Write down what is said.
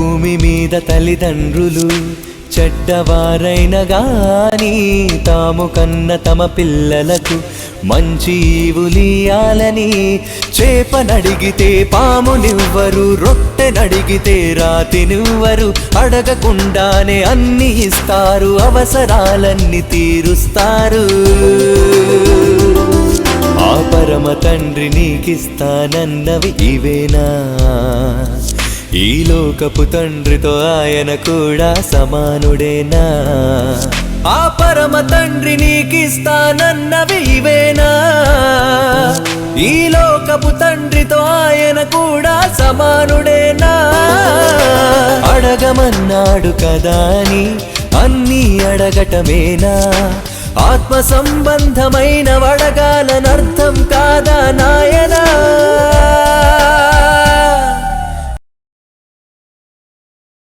భూమి మీద తల్లిదండ్రులు చెడ్డవారైన గాని తాము కన్న తమ పిల్లలకు మంచి ఈవులియాలని చేపనడిగితే పామునివ్వరు, రొట్టెనడిగితే రాతినివ్వరు. అడగకుండానే అన్ని ఇస్తారు, అవసరాలన్నీ తీరుస్తారు. ఆ పరమ తండ్రి నీకిస్తానన్నవి ఇవేనా? ఈ లోకపు తండ్రితో ఆయన కూడా సమానుడేనా? ఆ పరమ తండ్రి నీకిస్తానన్నవి ఇవేనా? ఈ లోకపు తండ్రితో ఆయన కూడా సమానుడేనా? అడగమన్నాడు కదా అని అన్నీ అడగటమేనా? ఆత్మ సంబంధమైన వడగాలనర్థం కాదా నాయనా?